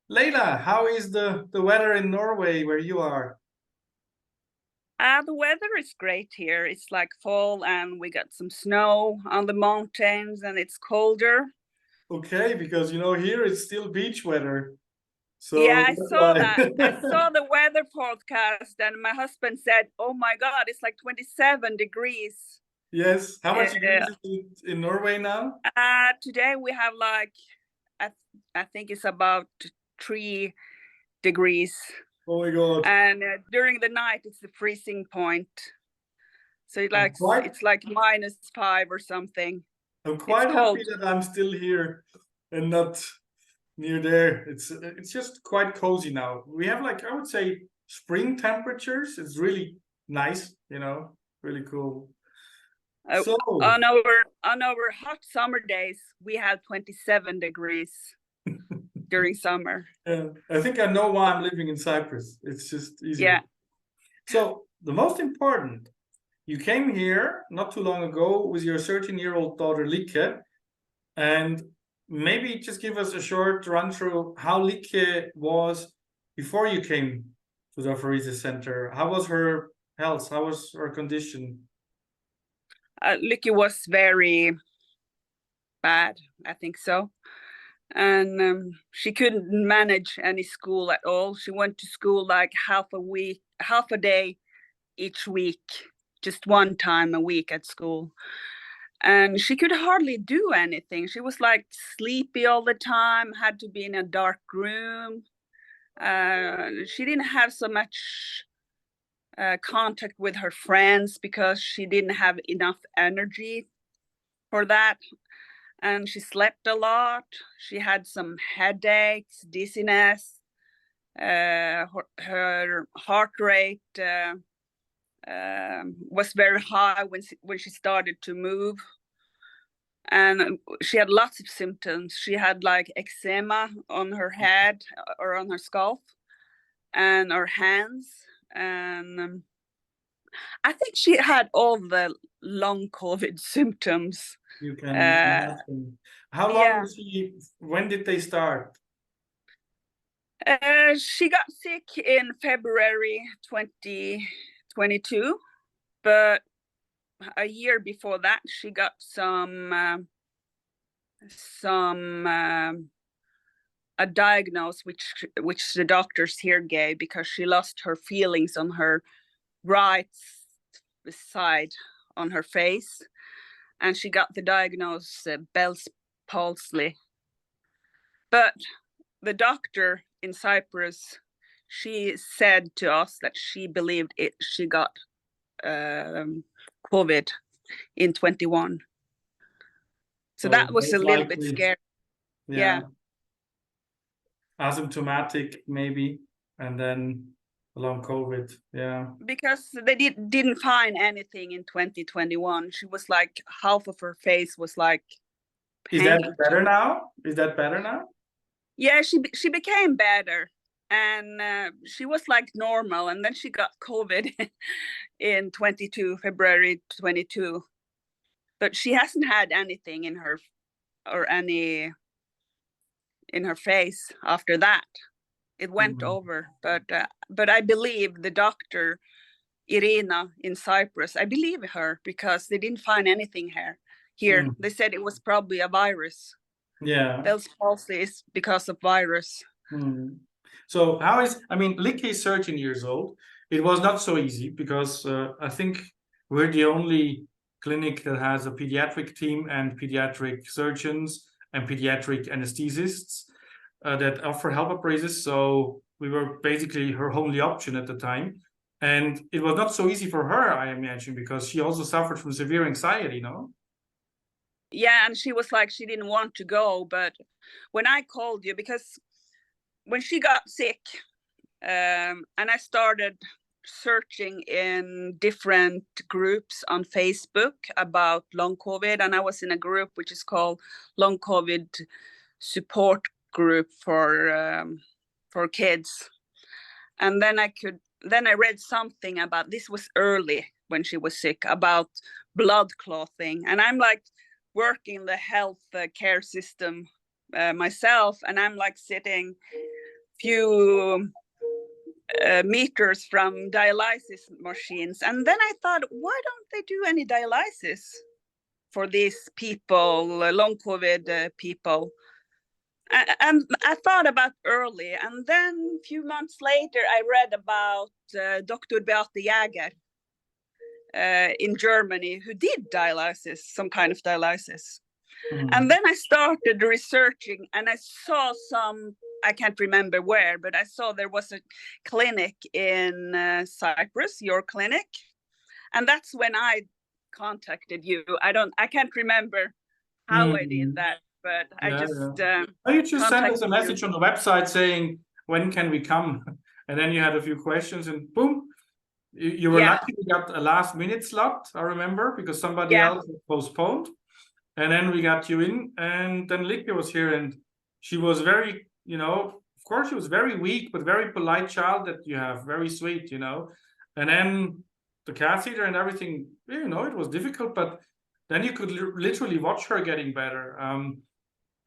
Laila, how is the weather in Norway where you are? The weather is great here. It's like fall and we got some snow on the mountains and it's colder. Okay, because here it's still beach weather. Yeah, So I that's saw why. that. I saw the weather forecast and my husband said, "Oh my God, it's like 27 degrees." Yes. How much degrees Uh, is it in Norway now? Today we have like, I, I think it's about 3 degrees. Oh my God. And during the night, it's the freezing point. So I'm quite it's like -5 or something. I'm It's quite happy cold. that I'm still here and not near there. It's just quite cozy now. We have like I would say spring temperatures. It's really nice, really cool. Uh, So on our hot summer days, we have 27 degrees during summer. I think I know why I'm living in Cyprus. It's just easier. Yeah. So the most important, you came here not too long ago with your 13-year-old daughter Lycke, and maybe just give us a short run through how Lycke was before you came to the Apheresis Center. How was her health? How was her condition? Lykke was very bad, I think so. And she couldn't manage any school at all. She went to school like half a day each week, just one time a week at school. And she could hardly do anything. She was like sleepy all the time, had to be in a dark room. She didn't have so much contact with her friends because she didn't have enough energy for that. And she slept a lot. She had some headaches, dizziness. Her heart rate was very high when she started to move. And she had lots of symptoms. She had like eczema on her head or on her scalp and her hands. And I think she had all the long COVID symptoms. You can Uh, imagine. How long yeah, was she? When did they start? she got sick in February 2022, but a year before that, she got some a diagnosis which the doctors here gave because she lost her feelings on her right side on her face, and she got the diagnosis Bell's palsy. But the doctor in Cyprus, she said to us that she believed she got COVID in 21. So So that was a most little bit likely, scary. yeah, Yeah, asymptomatic maybe, and then long COVID. Yeah. because they didn't find anything in 2021. She was like half of her face was like Is that paint. better now? Is that better now? Yeah, she became better, and she was like normal, and then she got COVID in 22 February 22. But she hasn't had anything in her or any in her face after that. It went Mm. over, but I believe the doctor Irina in Cyprus. I believe her because they didn't find anything here. Here Mm. they said it was probably a virus. Yeah. Bell's palsy is because of virus. Mm. So I mean, Lycke is 13 years old. It was not so easy because I think we're the only clinic that has a pediatric team and pediatric surgeons and pediatric anesthesists that offer help appraisers. So we were basically her only option at the time. And it was not so easy for her, I imagine, because she also suffered from severe anxiety, no? Yeah, and she was like she didn't want to go, but when I called you because when she got sick, and I started searching in different groups on Facebook about long COVID, and I was in a group which is called Long COVID Support Group for kids, and then I read something about this was early when she was sick about blood clotting, and I'm like working the health care system myself, and I'm like sitting few meters from dialysis machines. And then I thought, why don't they do any dialysis for these people, long COVID people? And I thought about early, and then a few months later, I read about Dr. Beate Jäger in Germany, who did dialysis, some kind of dialysis. And then I started researching, and I saw some, I can't remember where, but I saw there was a clinic in Cyprus, your clinic. And that's when I contacted you. I can't remember how I did that, but I just you just sent us a message you on the website saying, when can we come? And then you had a few questions, and boom, you were lucky we got a last minute slot, I remember, because somebody else postponed. And then we got you in, and then Lycke was here, and she was very, you know, of course she was very weak, but very polite child that you have, very sweet, you know. And then the catheter and everything, you know, it was difficult, but then you could literally watch her getting better.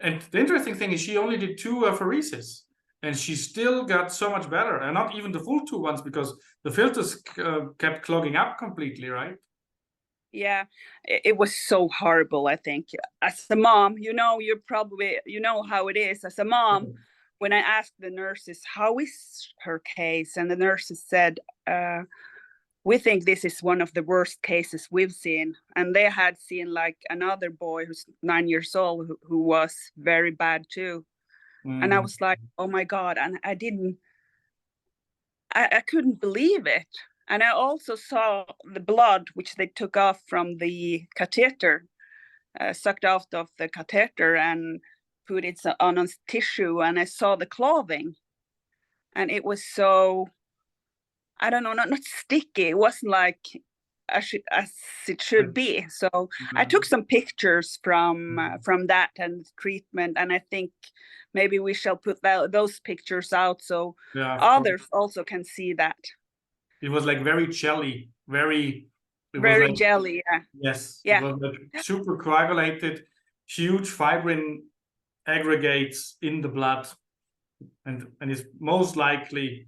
And the interesting thing is she only did 2 apheresis, and she still got so much better, and not even the full 2 ones, because the filters kept clogging up completely, right? Yeah, it was so horrible, I think. As a mom, you know, you know how it is. As a mom, when I asked the nurses, how is her case? And the nurses said, we think this is one of the worst cases we've seen. And they had seen like another boy who's 9 years old who was very bad too. And I was like, oh my God. And I couldn't believe it. And I also saw the blood, which they took off from the catheter, sucked out of the catheter and put it on a tissue. And I saw the clothing. And it was so, I don't know, not sticky. It wasn't like as it should be. So I took some pictures from that and treatment. And I think maybe we shall put those pictures out so others also can see that. It was like very jelly, very like, jelly. Yes. It was like super coagulated, huge fibrin aggregates in the blood, and it's most likely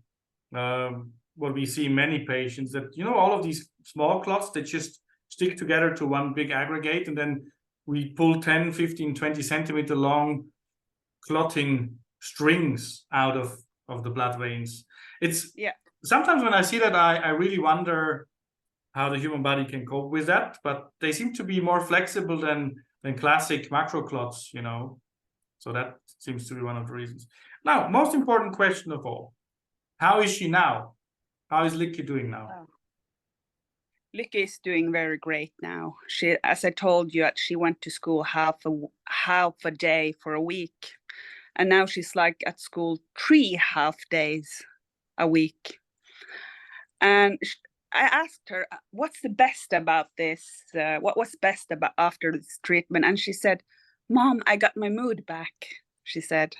what we see in many patients, that, you know, all of these small clots, they just stick together to one big aggregate, and then we pull 10, 15, 20 centimeter long clotting strings out of the blood veins. It's sometimes when I see that, I really wonder how the human body can cope with that, but they seem to be more flexible than classic macro clots, you know. So that seems to be one of the reasons. Now, most important question of all, how is she now? How is Lycke doing now? Lycke is doing very great now. She, as I told you, she went to school half a day for a week, and now she's like at school 3 half days a week. And I asked her, what's the best about this? What was best about after this treatment? And she said, Mom, I got my mood back, she said.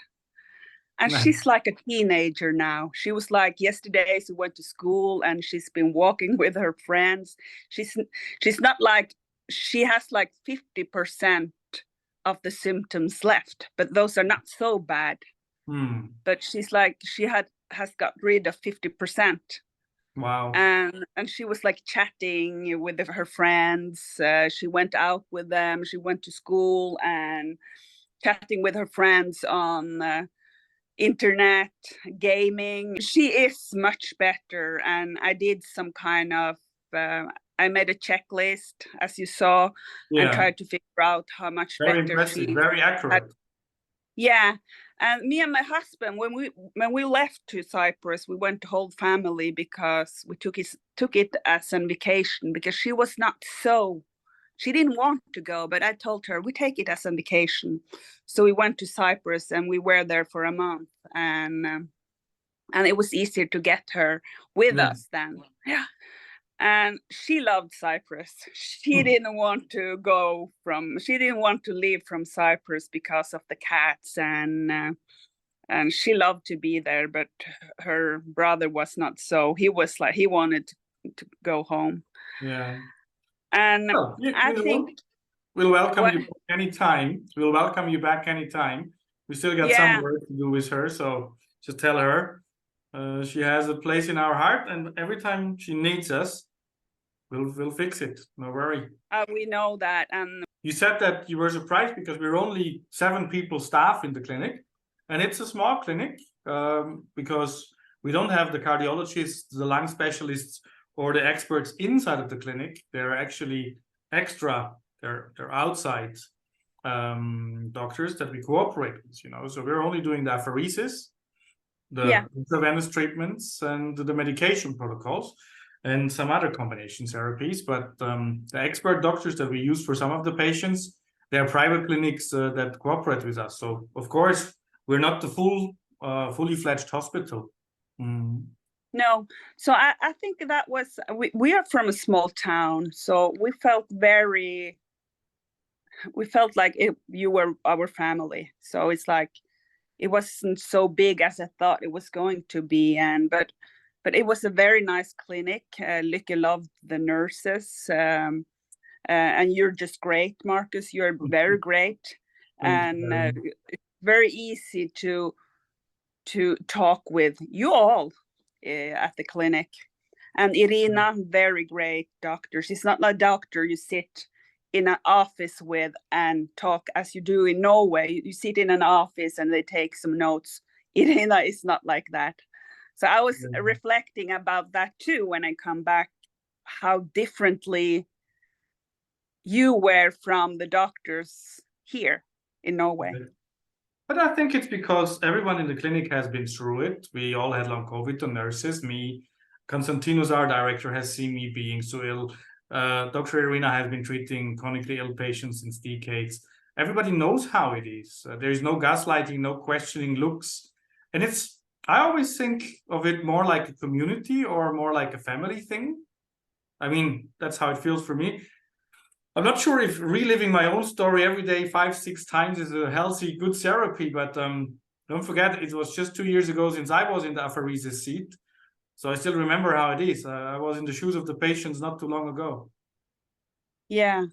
And she's like a teenager now. She was like, yesterday she went to school and she's been walking with her friends. She's not like, she has like 50% of the symptoms left, but those are not so bad. But she's like, she has got rid of 50%. Wow. And she was like chatting with her friends. She went out with them. She went to school and chatting with her friends on internet, gaming. She is much better. And I did some kind of, I made a checklist, as you saw, and tried to figure out how much very better impressive, she very accurate. And me and my husband, when we left to Cyprus, we went the whole family because we took it as a vacation, because she was not so, she didn't want to go, but I told her we take it as a vacation. So we went to Cyprus and we were there for a month, and it was easier to get her with us then. Yeah. And she loved Cyprus. She didn't want to leave from Cyprus because of the cats, and she loved to be there, but her brother was not so. He was like, he wanted to go home. Yeah. And well, I think we'll welcome you back anytime. We'll welcome you back anytime. We still got some work to do with her, so just tell her she has a place in our heart, and every time she needs us, we'll fix it. No worry. We know that. You said that you were surprised because we're only 7 people staff in the clinic, and it's a small clinic because we don't have the cardiologists, the lung specialists, or the experts inside of the clinic. They're actually extra. They're outside doctors that we cooperate with. So we're only doing the apheresis, the intravenous treatments, and the medication protocols, and some other combination therapies. But the expert doctors that we use for some of the patients, they're private clinics that cooperate with us. So of course, we're not the fully fledged hospital. No, so I think that was, we are from a small town, so we felt like you were our family. So it's like, it wasn't so big as I thought it was going to be. But it was a very nice clinic. Lycke loved the nurses. And you're just great, Markus. You're very great. And it's very easy to talk with you all at the clinic. And Irina, very great doctor. She's not like a doctor you sit in an office with and talk as you do in Norway. You sit in an office and they take some notes. Irina is not like that. So I was reflecting about that too when I come back, how differently you were from the doctors here in Norway. But I think it's because everyone in the clinic has been through it. We all had long COVID, the nurses, me, Konstantinos, our director, has seen me being so ill. Dr. Irina has been treating chronically ill patients since decades. Everybody knows how it is. There is no gaslighting, no questioning looks. And I always think of it more like a community or more like a family thing. I mean, that's how it feels for me. I'm not sure if reliving my own story every day 5-6 times is a healthy, good therapy, but don't forget, it was just 2 years ago since I was in the apheresis seat. So I still remember how it is. I was in the shoes of the patients not too long ago. Yeah.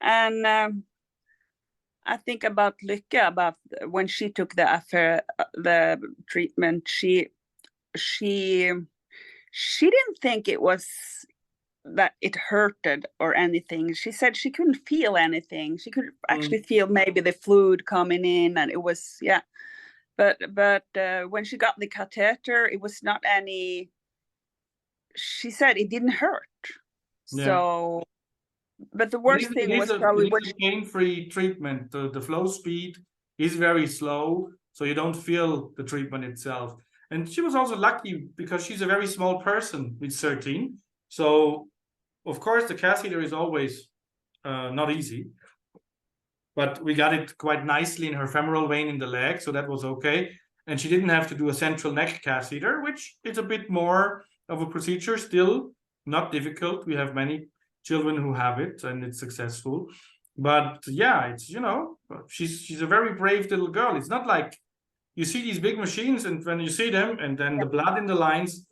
And I think about Lycke, about when she took the treatment, she didn't think it was that it hurted or anything. She said she couldn't feel anything. She could actually feel maybe the fluid coming in, and it was, But when she got the catheter, it was not any. She said it didn't hurt. Yeah. So, but the worst thing was probably a pain-free treatment. The flow speed is very slow, so you don't feel the treatment itself. And she was also lucky because she's a very small person with 13. So, of course, the catheter is always not easy. But we got it quite nicely in her femoral vein in the leg, so that was okay. And she didn't have to do a central neck catheter, which is a bit more of a procedure, still not difficult. We have many children who have it, and it's successful. But yeah, it's, she's a very brave little girl. It's not like you see these big machines, and when you see them, and then the blood in the lines,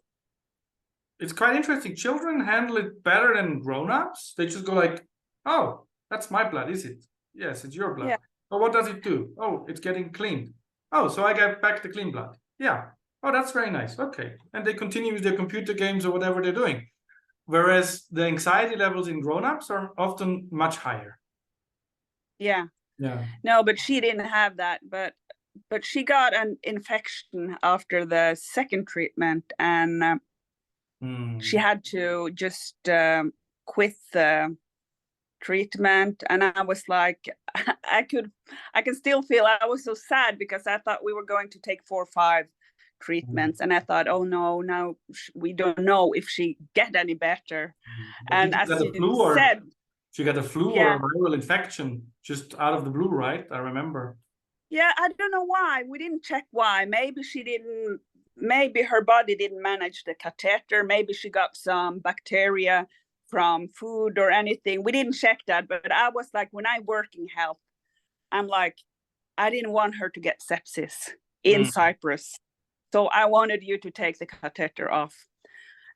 it's quite interesting. Children handle it better than grown-ups. They just go like, oh, that's my blood, is it? Yes, it's your blood. Yeah. Oh, what does it do? Oh, it's getting cleaned. Oh, so I get back the clean blood. Yeah. Oh, that's very nice. Okay. And they continue with their computer games or whatever they're doing. Whereas the anxiety levels in grown-ups are often much higher. Yeah. Yeah. No, but she didn't have that. But she got an infection after the second treatment, and she had to just quit the treatment. And I was like, I can still feel, I was so sad because I thought we were going to take 4 or 5 treatments, and I thought, oh no, now we don't know if she get any better. And as you said, she got a flu or a viral infection just out of the blue, right? I remember. Yeah, I don't know why. We didn't check why. Maybe her body didn't manage the catheter. Maybe she got some bacteria from food or anything. We didn't check that, but I was like, when I work in health, I'm like, I didn't want her to get sepsis in Cyprus. So I wanted you to take the catheter off.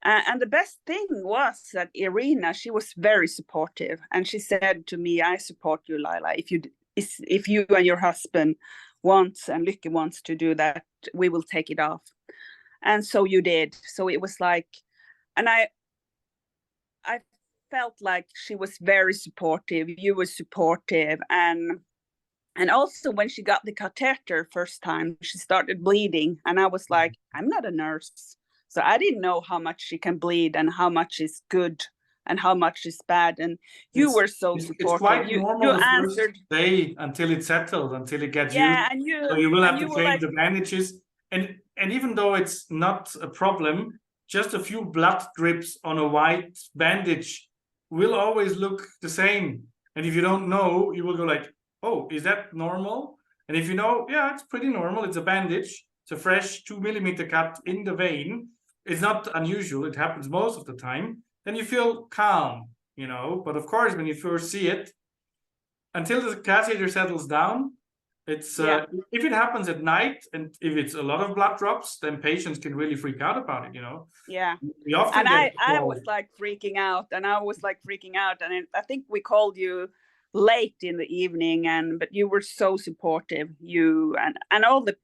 And the best thing was that Irina, she was very supportive. And she said to me, I support you, Laila. If you and your husband wants and Lycke wants to do that, we will take it off. And so you did. So it was like, and I felt like she was very supportive. You were supportive, and also when she got the catheter first time, she started bleeding, and I was like, I'm not a nurse, so I didn't know how much she can bleed and how much is good and how much is bad. And you were so supportive. It's quite normal you the answered first day until it settles, until it gets yeah, used. and So you will have to change like, the bandages, and even though it's not a problem, just a few blood drips on a white bandage will always look the same. And if you don't know, you will go like, oh, is that normal? And if you know, yeah, it's pretty normal. It's a bandage. It's a fresh 2 mm cut in the vein. It's not unusual. It happens most of the time. Then you feel calm, you know. But of course, when you first see it, until the catheter settles down, it's if it happens at night and if it's a lot of blood drops, then patients can really freak out about it, you know. Yeah. We often and I was like freaking out, and I think we called you late in the evening, but you were so supportive. You and all the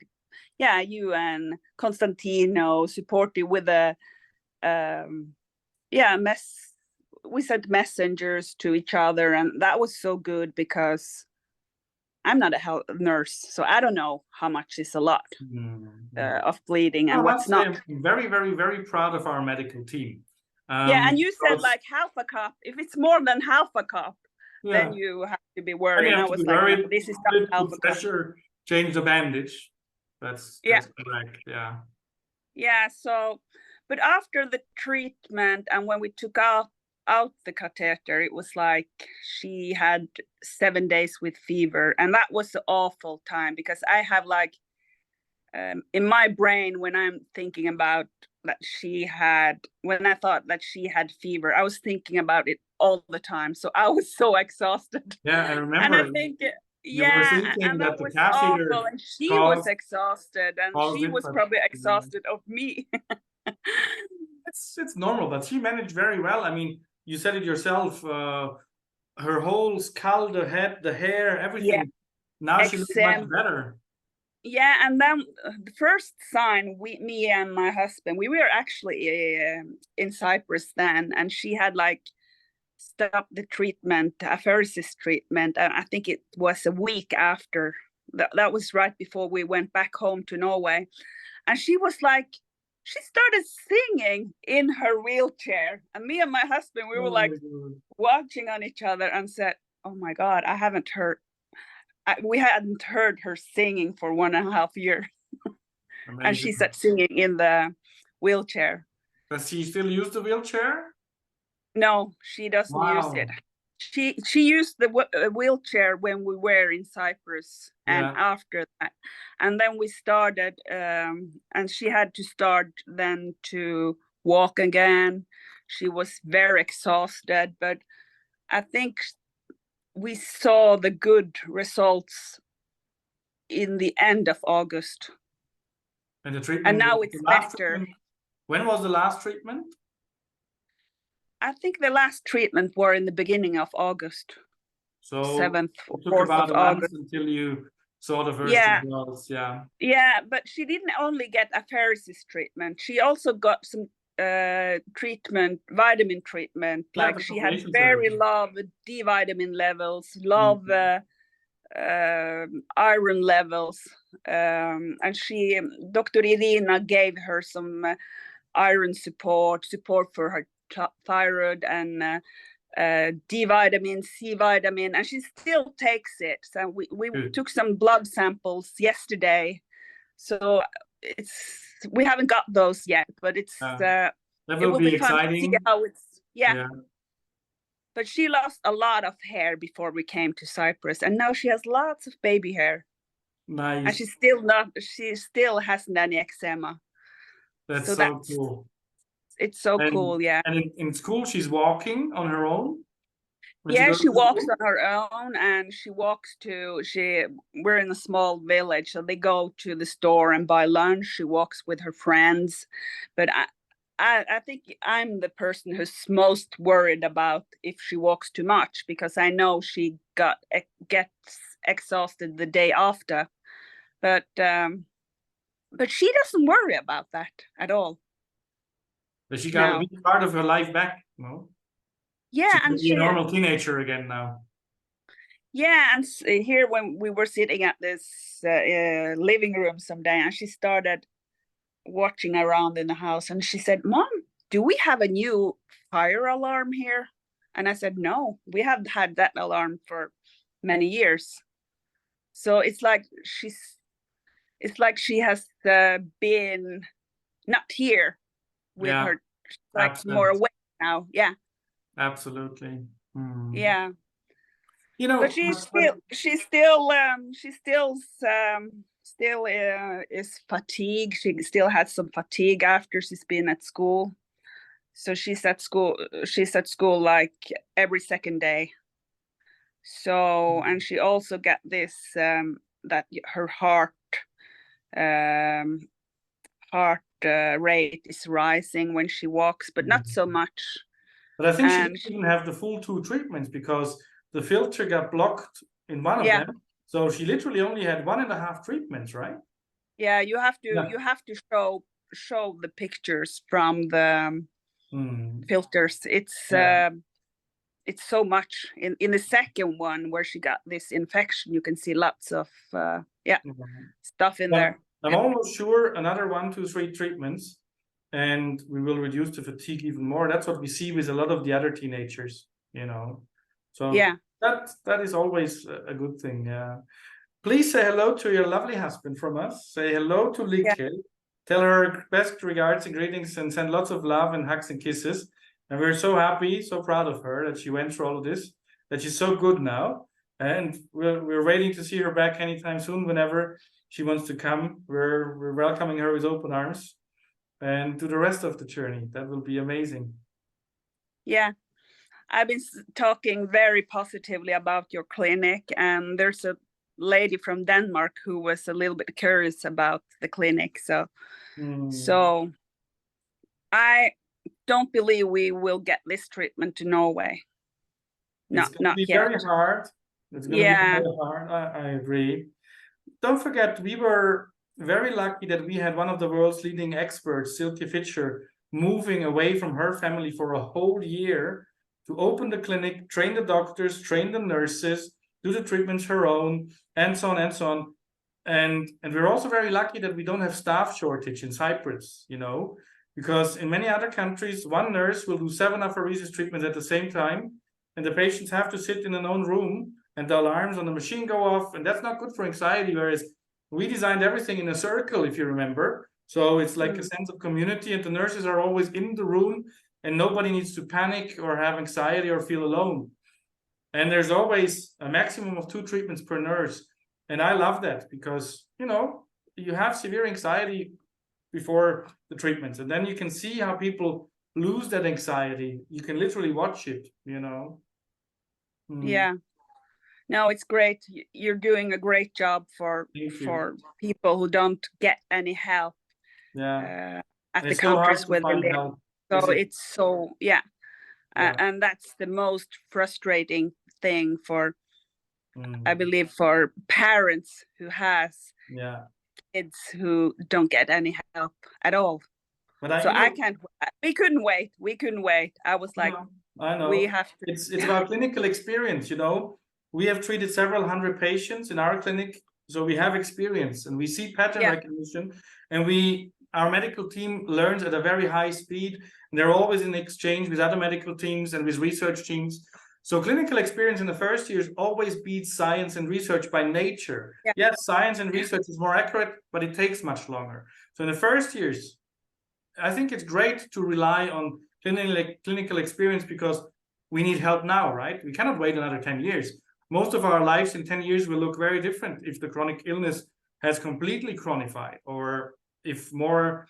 you and Constantino supportive with the we sent messengers to each other, and that was so good because I'm not a nurse, so I don't know how much is a lot of bleeding and what's not. I'm very, very, very proud of our medical team. And you said like half a cup. If it's more than half a cup, then you have to be worried. And I was like, no, this is not half a cup. Change the bandage. That's correct. Yeah. Yeah. So, but after the treatment and when we took out the catheter, it was like she had 7 days with fever, and that was an awful time because I have like in my brain when I'm thinking about that when I thought that she had fever, I was thinking about it all the time, so I was so exhausted. Yeah, I remember. And I think and that was awful, and she was exhausted, and she was probably exhausted of me. It's normal, but she managed very well. I mean, you said it yourself, her whole skull, the head, the hair, everything. Now she looks much better. Yeah, and then the first sign, me and my husband, we were actually in Cyprus then, and she had like stopped the treatment, apheresis treatment, and I think it was a week after. That was right before we went back home to Norway, and she was like, she started singing in her wheelchair, and me and my husband, we were like watching on each other and said, oh my God, we hadn't heard her singing for 1.5 years. And she started singing in the wheelchair. Does she still use the wheelchair? No, she doesn't use it. She used the wheelchair when we were in Cyprus, and after that, and then we started, and she had to start then to walk again. She was very exhausted, but I think we saw the good results in the end of August. And the treatment. And now it's better. When was the last treatment? I think the last treatment were in the beginning of August. So 7th, it took about a month until you saw the first results. Yeah, but she didn't only get apheresis treatment. She also got some treatment, vitamin treatment. Like she had very low D vitamin levels, low iron levels, and Dr. Irina gave her some iron support for her thyroid and D vitamin, C vitamin, and she still takes it. So we took some blood samples yesterday, so we haven't got those yet, but it will be exciting. See how it's But she lost a lot of hair before we came to Cyprus, and now she has lots of baby hair. Nice. And she still hasn't any eczema. That's so cool. It's so cool, yeah. And in school, she's walking on her own? She walks on her own, and we're in a small village, so they go to the store and buy lunch. She walks with her friends. But I think I'm the person who's most worried about if she walks too much, because I know she gets exhausted the day after. But she doesn't worry about that at all. But she got now. a big part of her life back, no? Yeah, She and could be a normal teenager again now. Yeah, and here when we were sitting at this living room someday, and she started watching around in the house, and she said, "Mom, do we have a new fire alarm here?" And I said, "No, we have had that alarm for many years." So it's like she has been not here with her, like absent. more away now. Yeah, absolutely. yeah. You know, But she still is fatigued. She still has some fatigue after she's been at school. So she's at school like every second day. So, and she also got this that her heart rate is rising when she walks, but not so much. But I think she didn't even have the full 2 treatments because the filter got blocked in one of them. So she literally only had 1.5 treatments, right? Yeah, you have to show the pictures from the filters. It's so much. In the second one where she got this infection, you can see lots of stuff in there. I'm almost sure another 1, 2, 3 treatments, and we will reduce the fatigue even more. That's what we see with a lot of the other teenagers, you know. So that is always a good thing. Yeah. Please say hello to your lovely husband from us. Say hello to Lycke. Yeah. Tell her best regards and greetings, and send lots of love and hugs and kisses. And we're so happy, so proud of her that she went through all of this, that she's so good now. And we're waiting to see her back anytime soon. Whenever she wants to come, we're welcoming her with open arms, and to the rest of the journey. That will be amazing. Yeah, I've been talking very positively about your clinic, and there's a lady from Denmark who was a little bit curious about the clinic. So I don't believe we will get this treatment to Norway. It's going to be very hard. It's going to be very hard. I agree. Don't forget, we were very lucky that we had one of the world's leading experts, Silke Fischer, moving away from her family for a whole year to open the clinic, train the doctors, train the nurses, do the treatments her own, and so on and so on. And we're also very lucky that we don't have staff shortage in Cyprus, you know, because in many other countries, one nurse will do 7 apheresis treatments at the same time, and the patients have to sit in an own room, and the alarms on the machine go off, and that's not good for anxiety. Whereas we designed everything in a circle, if you remember. So it's like a sense of community, and the nurses are always in the room, and nobody needs to panic or have anxiety or feel alone. And there's always a maximum of 2 treatments per nurse. And I love that because, you know, you have severe anxiety before the treatments, and then you can see how people lose that anxiety. You can literally watch it, you know. Yeah. No, it's great. You're doing a great job for people who don't get any help at the countries where they live. So it's so, and that's the most frustrating thing for, I believe, for parents who has kids who don't get any help at all. But I can't. We couldn't wait. I was like, I know. We have to. It's about clinical experience, you know. We have treated several hundred patients in our clinic, so we have experience, and we see pattern recognition, and our medical team learns at a very high speed, and they're always in exchange with other medical teams and with research teams. So clinical experience in the first years always beats science and research by nature. Yes, science and research is more accurate, but it takes much longer. So in the first years, I think it's great to rely on clinical experience because we need help now, right? We cannot wait another 10 years. Most of our lives in 10 years will look very different if the chronic illness has completely chronified or if more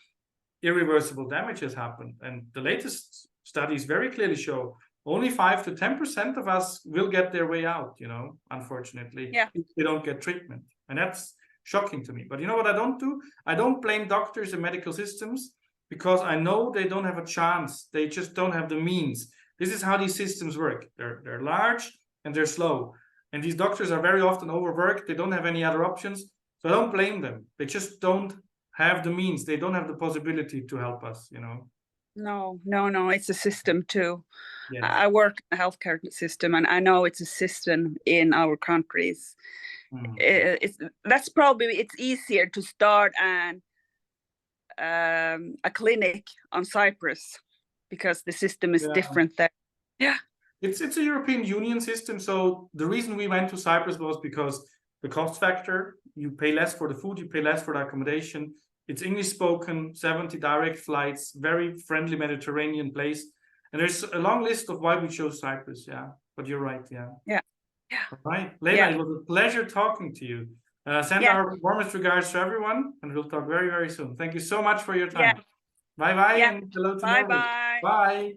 irreversible damage has happened. And the latest studies very clearly show only 5 to 10% of us will get their way out, you know, unfortunately, if they don't get treatment. And that's shocking to me. But you know what I don't do? I don't blame doctors and medical systems because I know they don't have a chance. They just don't have the means. This is how these systems work. They're large and they're slow. And these doctors are very often overworked. They don't have any other options. So I don't blame them. They just don't have the means. They don't have the possibility to help us, you know. No, it's a system too. Yes. I work in the healthcare system, and I know it's a system in our countries. That's probably, it's easier to start a clinic on Cyprus because the system is different there. Yeah. It's a European Union system. So the reason we went to Cyprus was because the cost factor, you pay less for the food, you pay less for the accommodation. It's English spoken, 70 direct flights, very friendly Mediterranean place. And there's a long list of why we chose Cyprus. Yeah, but you're right. Yeah. All right, Laila, it was a pleasure talking to you. Send our warmest regards to everyone, and we'll talk very, very soon. Thank you so much for your time. Bye-bye, and hello to Norway. Bye.